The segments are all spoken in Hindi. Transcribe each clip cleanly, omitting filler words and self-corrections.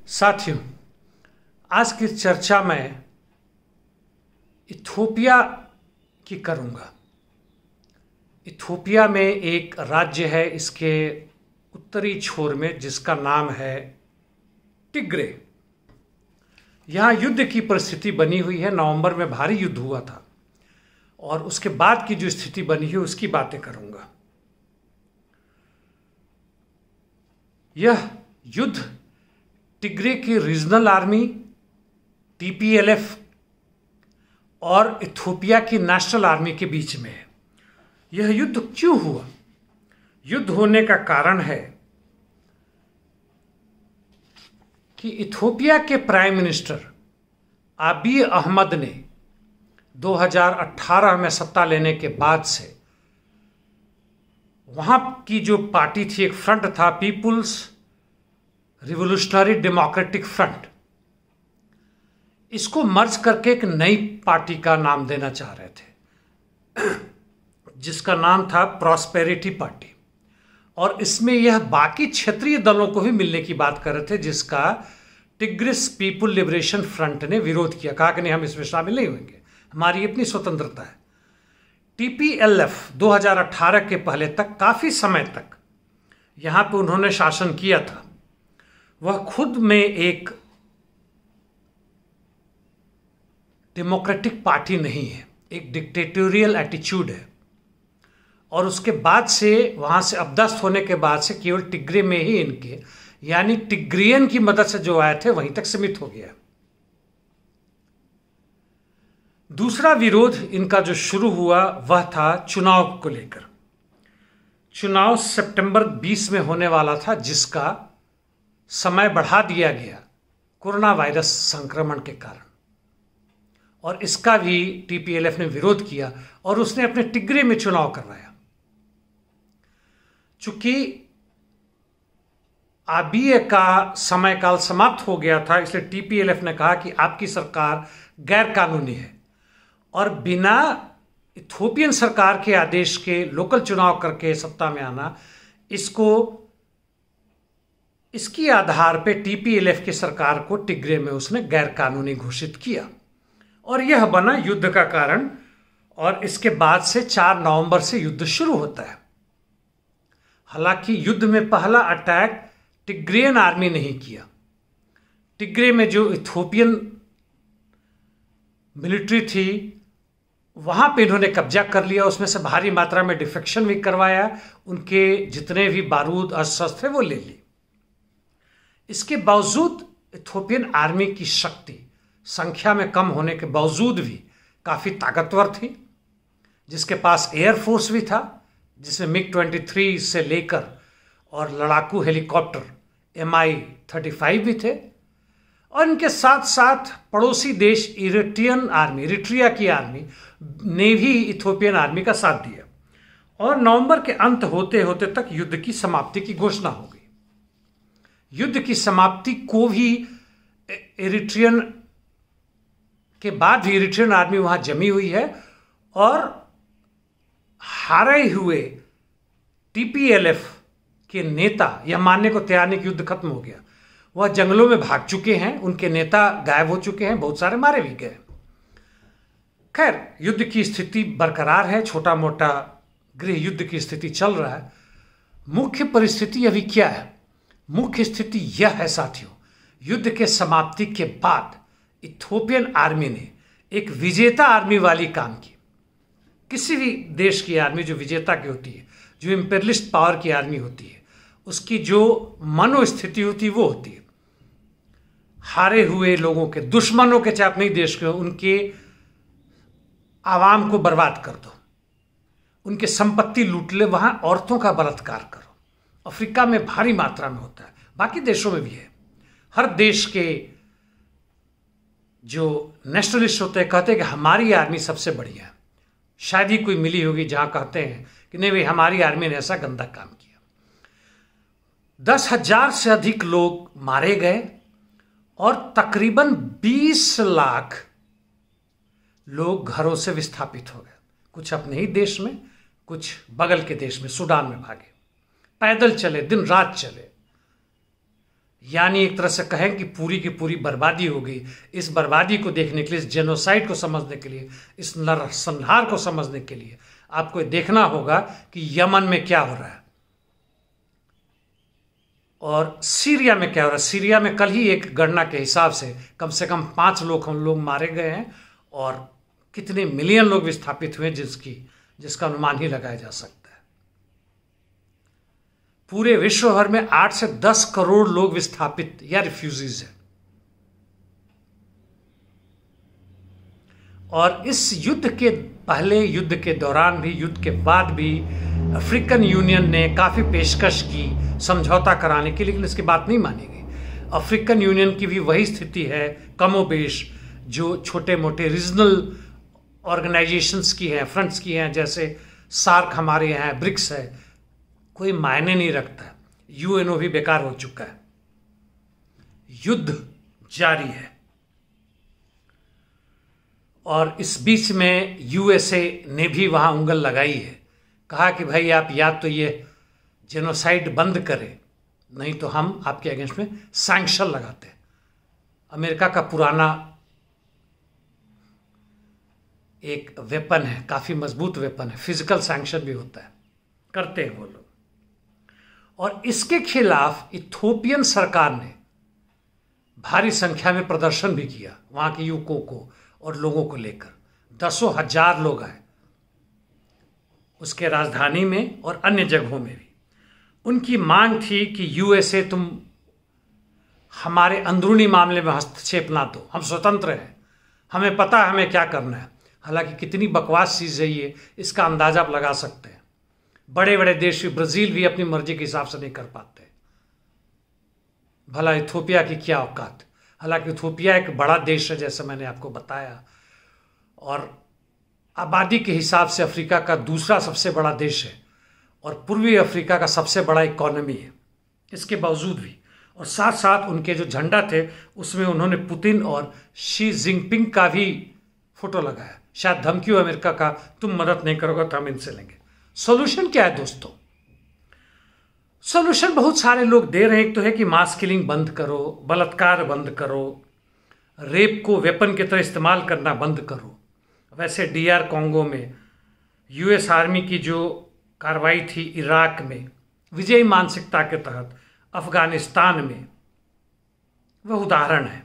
साथियों, आज की चर्चा मैं इथोपिया की करूँगा। इथोपिया में एक राज्य है इसके उत्तरी छोर में जिसका नाम है टिग्रे। यहाँ युद्ध की परिस्थिति बनी हुई है। नवंबर में भारी युद्ध हुआ था और उसके बाद की जो स्थिति बनी है उसकी बातें करूँगा। यह युद्ध टिग्रे की रीजनल आर्मी टीपीएलएफ और इथोपिया की नेशनल आर्मी के बीच में है। यह युद्ध क्यों हुआ? युद्ध होने का कारण है कि इथोपिया के प्राइम मिनिस्टर आबिय अहमद ने 2018 में सत्ता लेने के बाद से वहां की जो पार्टी थी, एक फ्रंट था पीपुल्स रिवोल्यूशनरी डेमोक्रेटिक फ्रंट, इसको मर्ज करके एक नई पार्टी का नाम देना चाह रहे थे जिसका नाम था प्रॉस्पेरिटी पार्टी। और इसमें यह बाकी क्षेत्रीय दलों को भी मिलने की बात कर रहे थे जिसका टिग्रिस पीपुल लिबरेशन फ्रंट ने विरोध किया। कहा कि नहीं, हम इसमें शामिल नहीं होंगे, हमारी अपनी स्वतंत्रता है। टीपीएलएफ 2018 के पहले तक काफी समय तक यहां पे उन्होंने शासन किया था। वह खुद में एक डेमोक्रेटिक पार्टी नहीं है, एक डिक्टेटोरियल एटीट्यूड है। और उसके बाद से वहां से अपदस्थ होने के बाद से केवल टिग्रे में ही इनके यानी टिग्रियन की मदद से जो आए थे वहीं तक सीमित हो गया। दूसरा विरोध इनका जो शुरू हुआ वह था चुनाव को लेकर। चुनाव सितंबर 20 में होने वाला था जिसका समय बढ़ा दिया गया कोरोना वायरस संक्रमण के कारण, और इसका भी टीपीएलएफ ने विरोध किया और उसने अपने टिग्रे में चुनाव करवाया। चूंकि आबिय का समय काल समाप्त हो गया था, इसलिए टीपीएलएफ ने कहा कि आपकी सरकार गैर कानूनी है और बिना इथोपियन सरकार के आदेश के लोकल चुनाव करके सत्ता में आना, इसकी आधार पे टीपीएलएफ की सरकार को टिग्रे में उसने गैर कानूनी घोषित किया और यह बना युद्ध का कारण। और इसके बाद से 4 नवंबर से युद्ध शुरू होता है। हालांकि युद्ध में पहला अटैक टिग्रियन आर्मी नहीं किया। टिग्रे में जो इथोपियन मिलिट्री थी वहां पे इन्होंने कब्जा कर लिया, उसमें से भारी मात्रा में डिफेक्शन भी करवाया, उनके जितने भी बारूद अस्त्र थे वो ले ली। इसके बावजूद इथोपियन आर्मी की शक्ति संख्या में कम होने के बावजूद भी काफ़ी ताकतवर थी, जिसके पास एयरफोर्स भी था जिसमें MiG-23 से लेकर और लड़ाकू हेलीकॉप्टर Mi-35 भी थे। और इनके साथ साथ पड़ोसी देश इरिट्रिया की आर्मी ने भी इथोपियन आर्मी का साथ दिया और नवंबर के अंत होते होते तक युद्ध की समाप्ति की घोषणा हो गई। युद्ध की समाप्ति को भी इरिट्रियन के बाद भी इरिट्रियन आर्मी वहां जमी हुई है और हारे हुए टीपीएलएफ के नेता यह मानने को तैयार नहीं कि युद्ध खत्म हो गया। वह जंगलों में भाग चुके हैं, उनके नेता गायब हो चुके हैं, बहुत सारे मारे भी गए। खैर, युद्ध की स्थिति बरकरार है, छोटा मोटा गृह युद्ध की स्थिति चल रहा है। मुख्य परिस्थिति अभी क्या है? मुख्य स्थिति यह है साथियों, युद्ध के समाप्ति के बाद इथोपियन आर्मी ने एक विजेता आर्मी वाली काम की। किसी भी देश की आर्मी जो विजेता की होती है, जो इंपेरियलिस्ट पावर की आर्मी होती है, उसकी जो मनोस्थिति होती है वो होती है हारे हुए लोगों के, दुश्मनों के, चाहे अपने देश के, उनके आवाम को बर्बाद कर दो, उनके संपत्ति लूट ले, वहां औरतों का बलात्कार करो। अफ्रीका में भारी मात्रा में होता है, बाकी देशों में भी है। हर देश के जो नेशनलिस्ट होते हैं कहते हैं कि हमारी आर्मी सबसे बढ़िया है। शायद ही कोई मिली होगी जहां कहते हैं कि नहीं भाई, हमारी आर्मी ने ऐसा गंदा काम किया। 10,000 से अधिक लोग मारे गए और तकरीबन 20 लाख लोग घरों से विस्थापित हो गए। कुछ अपने ही देश में, कुछ बगल के देश में, सूडान में भागे, पैदल चले, दिन रात चले। यानी एक तरह से कहें कि पूरी की पूरी बर्बादी हो गई। इस बर्बादी को देखने के लिए, इस जेनोसाइड को समझने के लिए, इस नरसंहार को समझने के लिए आपको देखना होगा कि यमन में क्या हो रहा है और सीरिया में क्या हो रहा है। सीरिया में कल ही एक गणना के हिसाब से कम 5 लोग मारे गए हैं और कितने मिलियन लोग विस्थापित हुए जिसका अनुमान ही लगाया जा सकता है। पूरे विश्व भर में 8 से 10 करोड़ लोग विस्थापित या रिफ्यूजीज हैं। और इस युद्ध के पहले, युद्ध के दौरान भी, युद्ध के बाद भी अफ्रीकन यूनियन ने काफ़ी पेशकश की समझौता कराने की, लेकिन इसकी बात नहीं मानी गई। अफ्रीकन यूनियन की भी वही स्थिति है कमोबेश जो छोटे मोटे रीजनल ऑर्गेनाइजेशंस की हैं, फ्रंट्स की हैं, जैसे सार्क हमारे यहाँ है, ब्रिक्स है, कोई मायने नहीं रखता। यूएनओ भी बेकार हो चुका है। युद्ध जारी है और इस बीच में यूएसए ने भी वहां उंगल लगाई है। कहा कि भाई आप या तो ये जेनोसाइड बंद करें, नहीं तो हम आपके अगेंस्ट में सैंक्शन लगाते हैं। अमेरिका का पुराना एक वेपन है, काफ़ी मजबूत वेपन है, फिजिकल सैंक्शन भी होता है, करते हैं वो लोग। और इसके खिलाफ इथोपियन सरकार ने भारी संख्या में प्रदर्शन भी किया, वहां के युवकों को और लोगों को लेकर 10,000 लोग आए उसके राजधानी में और अन्य जगहों में भी। उनकी मांग थी कि यूएसए तुम हमारे अंदरूनी मामले में हस्तक्षेप ना दो, हम स्वतंत्र हैं, हमें पता है हमें क्या करना है। हालांकि कितनी बकवास चीज़ है ये, इसका अंदाजा आप लगा सकते हैं। बड़े बड़े देश भी, ब्राज़ील भी अपनी मर्जी के हिसाब से नहीं कर पाते, भला इथोपिया की क्या औकात। हालांकि इथोपिया एक बड़ा देश है जैसे मैंने आपको बताया, और आबादी के हिसाब से अफ्रीका का दूसरा सबसे बड़ा देश है और पूर्वी अफ्रीका का सबसे बड़ा इकोनॉमी है। इसके बावजूद भी, और साथ साथ उनके जो झंडा थे उसमें उन्होंने पुतिन और शी जिनपिंग का भी फोटो लगाया। शायद धमकी हो अमेरिका का, तुम मदद नहीं करोगे तो हम इनसे लेंगे। सोल्यूशन क्या है दोस्तों? सोल्यूशन बहुत सारे लोग दे रहे हैं। एक तो है कि मास किलिंग बंद करो, बलात्कार बंद करो, रेप को वेपन की तरह इस्तेमाल करना बंद करो। वैसे डीआर कॉन्गो में यूएस आर्मी की जो कार्रवाई थी इराक में विजयी मानसिकता के तहत, अफगानिस्तान में, वह उदाहरण है।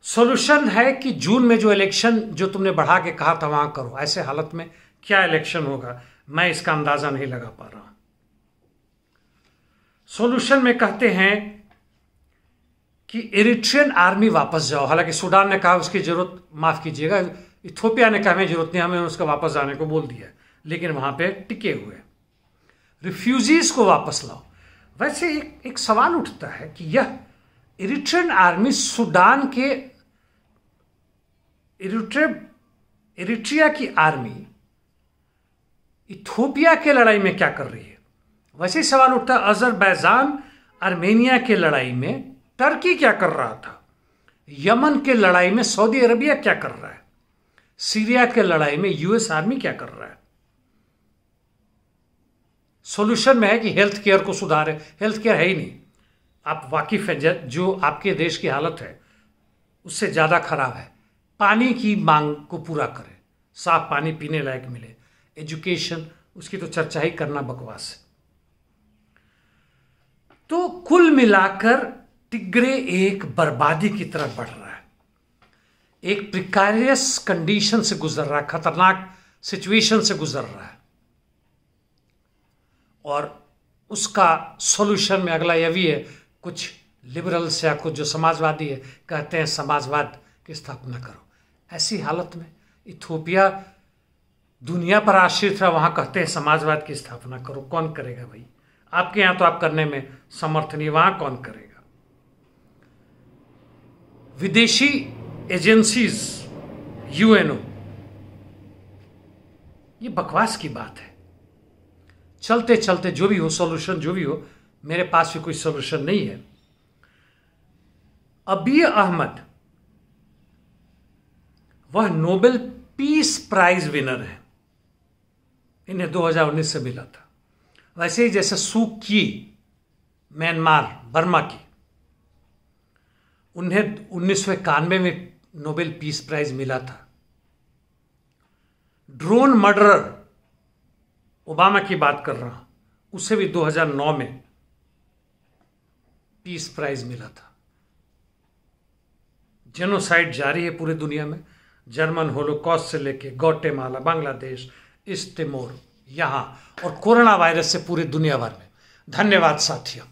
सॉल्यूशन है कि जून में जो इलेक्शन जो तुमने बढ़ा के कहा था वहां करो। ऐसे हालत में क्या इलेक्शन होगा मैं इसका अंदाजा नहीं लगा पा रहा। सॉल्यूशन में कहते हैं कि इरिट्रियन आर्मी वापस जाओ। हालांकि सूडान ने कहा उसकी जरूरत, माफ कीजिएगा, इथोपिया ने कहा हमें जरूरत नहीं, हमें उसका वापस जाने को बोल दिया, लेकिन वहां पे टिके हुए। रिफ्यूजीज को वापस लाओ। वैसे एक सवाल उठता है कि यह इरिट्रियन आर्मी सूडान के, इरिट्रिया की आर्मी इथोपिया के लड़ाई में क्या कर रही है? वैसे ही सवाल उठता है अजरबैजान आर्मेनिया के लड़ाई में टर्की क्या कर रहा था? यमन के लड़ाई में सऊदी अरबिया क्या कर रहा है? सीरिया के लड़ाई में यूएस आर्मी क्या कर रहा है? सॉल्यूशन में है कि हेल्थ केयर को सुधारे। हेल्थ केयर है ही नहीं, आप वाकिफ हैं, जो आपके देश की हालत है उससे ज़्यादा खराब है। पानी की मांग को पूरा करें, साफ पानी पीने लायक मिले। एजुकेशन, उसकी तो चर्चा ही करना बकवास है। तो कुल मिलाकर टिग्रे एक बर्बादी की तरफ बढ़ रहा है, एक प्रिकारियस कंडीशन से गुजर रहा है, खतरनाक सिचुएशन से गुजर रहा है। और उसका सॉल्यूशन में अगला यह भी है, कुछ लिबरल्स या कुछ जो समाजवादी है कहते हैं समाजवाद की स्थापना करो। ऐसी हालत में इथोपिया दुनिया पर आश्रित है, वहां कहते हैं समाजवाद की स्थापना करो। कौन करेगा भाई? आपके यहां तो आप करने में समर्थ नहीं, वहां कौन करेगा? विदेशी एजेंसीज, यूएनओ, ये बकवास की बात है। चलते चलते जो भी हो, सॉल्यूशन जो भी हो, मेरे पास भी कोई सॉल्यूशन नहीं है। अबी अहमद, वह नोबेल पीस प्राइज विनर है, इन्हें 2019 से मिला था। वैसे ही जैसे सू की म्यांमार, बर्मा की, उन्हें 1991 में नोबेल पीस प्राइज मिला था। ड्रोन मर्डरर, ओबामा की बात कर रहा हूं, उसे भी 2009 में पीस प्राइज मिला था। जेनोसाइड जारी है पूरी दुनिया में, जर्मन होलोकॉस्ट से लेके ग्वाटेमाला, बांग्लादेश, ईस्ट तिमोर, यहां, और कोरोना वायरस से पूरी दुनिया भर में। धन्यवाद साथियों।